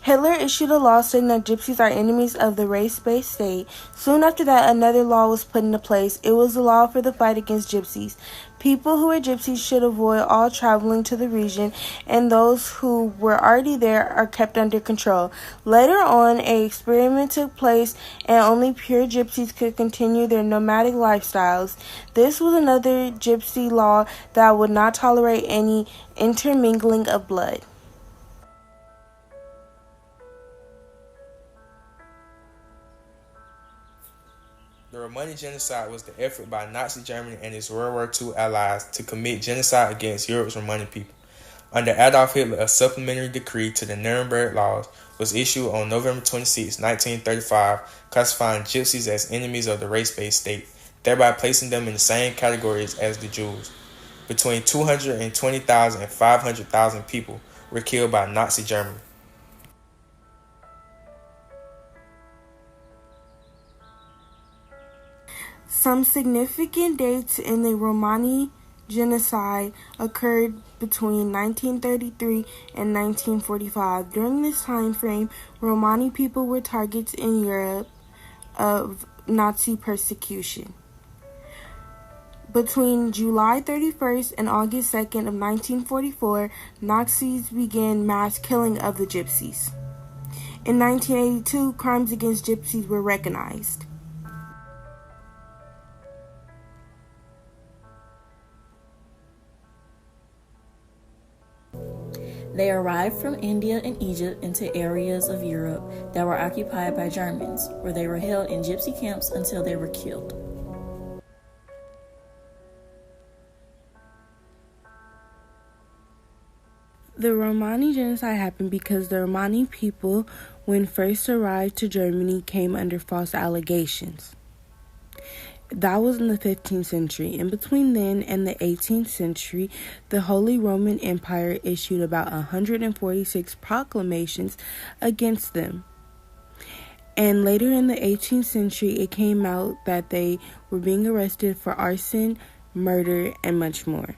Hitler issued a law saying that gypsies are enemies of the race-based state. Soon after that, another law was put into place. It was the law for the fight against gypsies. People who are gypsies should avoid all traveling to the region, and those who were already there are kept under control. Later on, an experiment took place, and only pure gypsies could continue their nomadic lifestyles. This was another gypsy law that would not tolerate any intermingling of blood. The Romani genocide was the effort by Nazi Germany and its World War II allies to commit genocide against Europe's Romani people. Under Adolf Hitler, a supplementary decree to the Nuremberg Laws was issued on November 26, 1935, classifying gypsies as enemies of the race-based state, thereby placing them in the same categories as the Jews. Between 220,000 and 500,000 people were killed by Nazi Germany. Some significant dates in the Romani genocide occurred between 1933 and 1945. During this time frame, Romani people were targets in Europe of Nazi persecution. Between July 31st and August 2nd of 1944, Nazis began mass killing of the gypsies. In 1982, crimes against gypsies were recognized. They arrived from India and Egypt into areas of Europe that were occupied by Germans, where they were held in gypsy camps until they were killed. The Romani genocide happened because the Romani people, when first arrived to Germany, came under false allegations. That was in the 15th century. In between then and the 18th century, the Holy Roman Empire issued about 146 proclamations against them. And later in the 18th century, it came out that they were being arrested for arson, murder, and much more.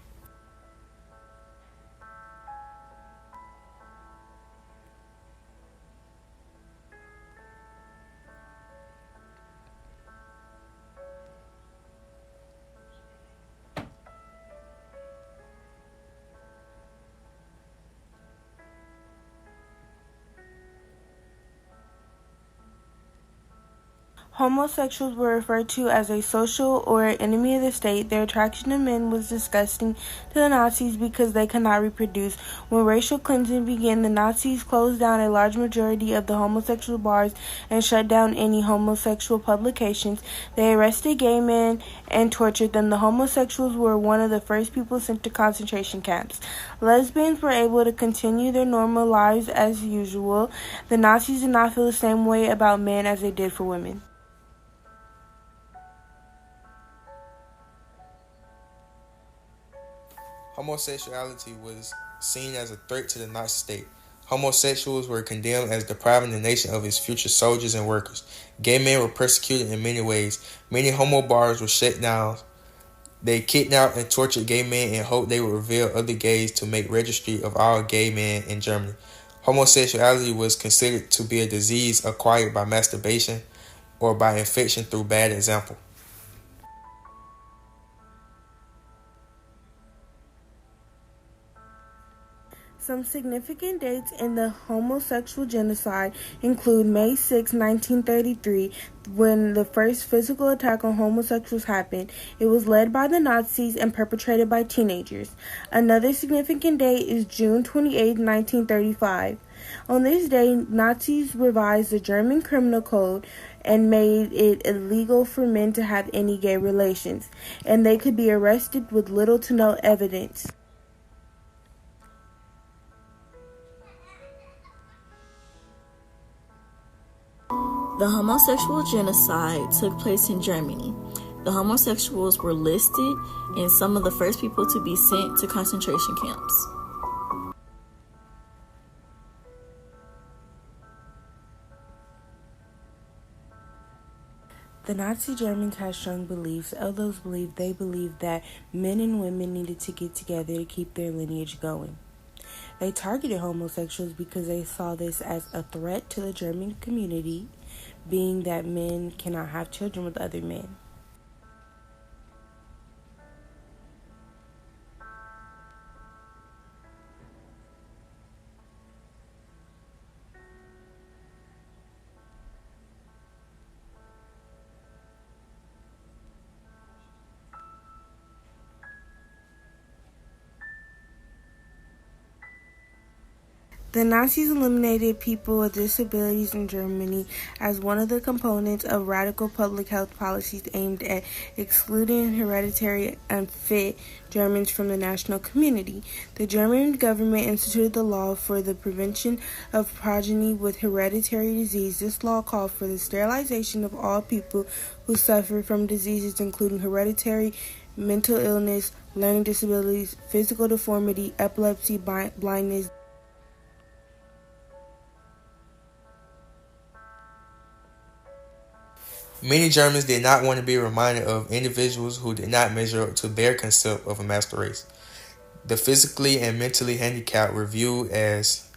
Homosexuals were referred to as a social or enemy of the state. Their attraction to men was disgusting to the Nazis because they could not reproduce. When racial cleansing began, the Nazis closed down a large majority of the homosexual bars and shut down any homosexual publications. They arrested gay men and tortured them. The homosexuals were one of the first people sent to concentration camps. Lesbians were able to continue their normal lives as usual. The Nazis did not feel the same way about men as they did for women. Homosexuality was seen as a threat to the Nazi state. Homosexuals were condemned as depriving the nation of its future soldiers and workers. Gay men were persecuted in many ways. Many homo bars were shut down. They kidnapped and tortured gay men in hope they would reveal other gays to make registry of all gay men in Germany. Homosexuality was considered to be a disease acquired by masturbation or by infection through bad example. Some significant dates in the homosexual genocide include May 6, 1933, when the first physical attack on homosexuals happened. It was led by the Nazis and perpetrated by teenagers. Another significant date is June 28, 1935. On this day, Nazis revised the German criminal code and made it illegal for men to have any gay relations, and they could be arrested with little to no evidence. The homosexual genocide took place in Germany. The homosexuals were listed and some of the first people to be sent to concentration camps. The Nazi Germans had strong beliefs. Of those beliefs, they believed that men and women needed to get together to keep their lineage going. They targeted homosexuals because they saw this as a threat to the German community, being that men cannot have children with other men. The Nazis eliminated people with disabilities in Germany as one of the components of radical public health policies aimed at excluding hereditary unfit Germans from the national community. The German government instituted the law for the prevention of progeny with hereditary disease. This law called for the sterilization of all people who suffer from diseases including hereditary mental illness, learning disabilities, physical deformity, epilepsy, blindness. Many Germans did not want to be reminded of individuals who did not measure up to their concept of a master race. The physically and mentally handicapped were viewed as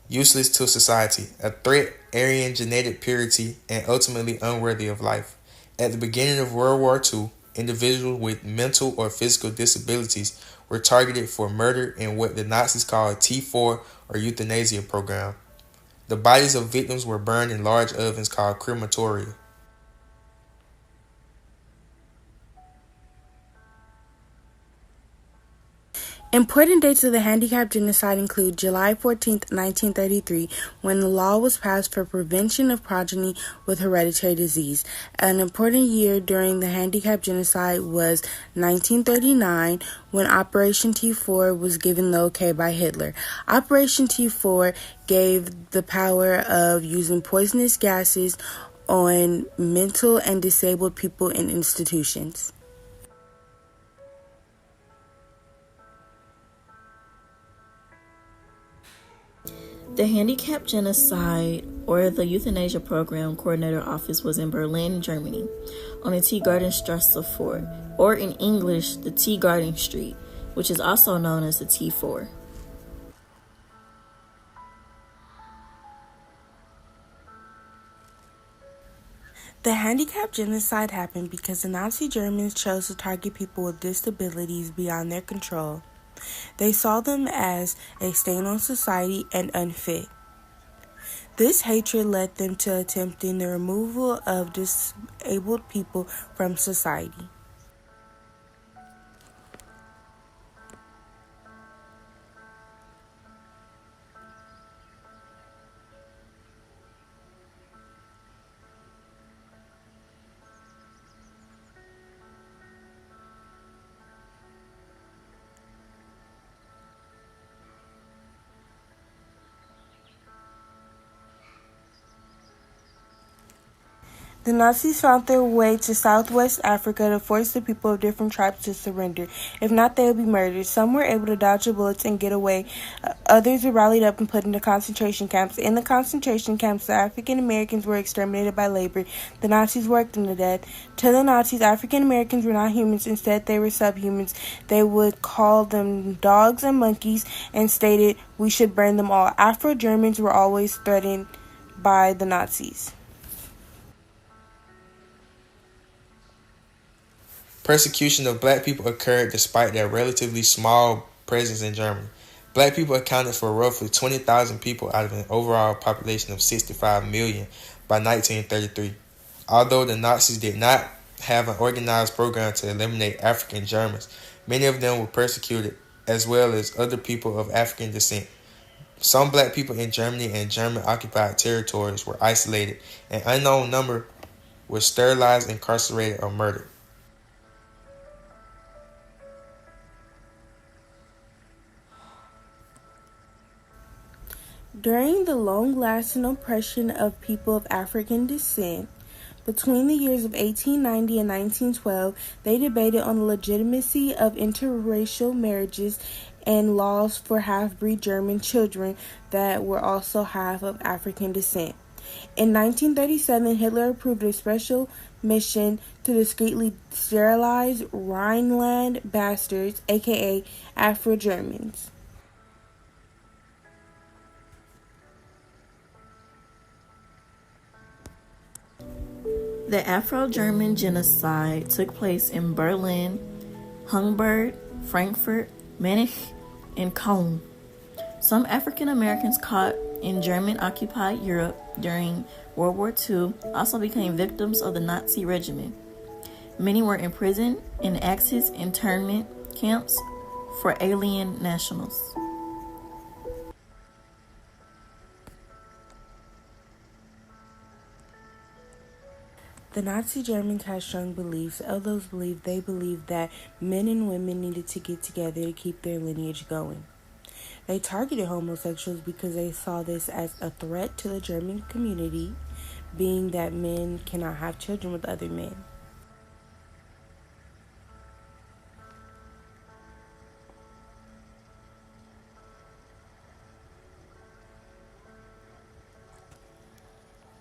useless to society, a threat, Aryan genetic purity, and ultimately unworthy of life. At the beginning of World War II, individuals with mental or physical disabilities were targeted for murder in what the Nazis called T4 or euthanasia program. The bodies of victims were burned in large ovens called crematoria. Important dates of the handicap genocide include July 14, 1933, when the law was passed for prevention of progeny with hereditary disease. An important year during the handicap genocide was 1939, when Operation T4 was given the okay by Hitler. Operation T4 gave the power of using poisonous gases on mental and disabled people in institutions. The Handicap Genocide, or the Euthanasia Program Coordinator Office, was in Berlin, Germany, on the Tiergartenstrasse 4, or in English, the Tiergarten Street, which is also known as the T4. The handicap genocide happened because the Nazi Germans chose to target people with disabilities beyond their control. They saw them as a stain on society and unfit. This hatred led them to attempting the removal of disabled people from society. The Nazis found their way to Southwest Africa to force the people of different tribes to surrender. If not, they would be murdered. Some were able to dodge the bullets and get away. Others were rallied up and put into concentration camps. In the concentration camps, the African Americans were exterminated by labor. The Nazis worked them to death. To the Nazis, African Americans were not humans. Instead, they were subhumans. They would call them dogs and monkeys and stated, "We should burn them all." Afro-Germans were always threatened by the Nazis. Persecution of black people occurred despite their relatively small presence in Germany. Black people accounted for roughly 20,000 people out of an overall population of 65 million by 1933. Although the Nazis did not have an organized program to eliminate African Germans, many of them were persecuted as well as other people of African descent. Some black people in Germany and German-occupied territories were isolated. An unknown number were sterilized, incarcerated, or murdered. During the long-lasting oppression of people of African descent, between the years of 1890 and 1912, they debated on the legitimacy of interracial marriages and laws for half-breed German children that were also half of African descent. In 1937, Hitler approved a special mission to discreetly sterilize Rhineland bastards, aka Afro-Germans. The Afro-German genocide took place in Berlin, Hamburg, Frankfurt, Munich, and Cologne. Some African Americans caught in German-occupied Europe during World War II also became victims of the Nazi regime. Many were imprisoned in Axis internment camps for alien nationals. The Nazi Germans had strong beliefs. Those believed that men and women needed to get together to keep their lineage going. They targeted homosexuals because they saw this as a threat to the German community, being that men cannot have children with other men.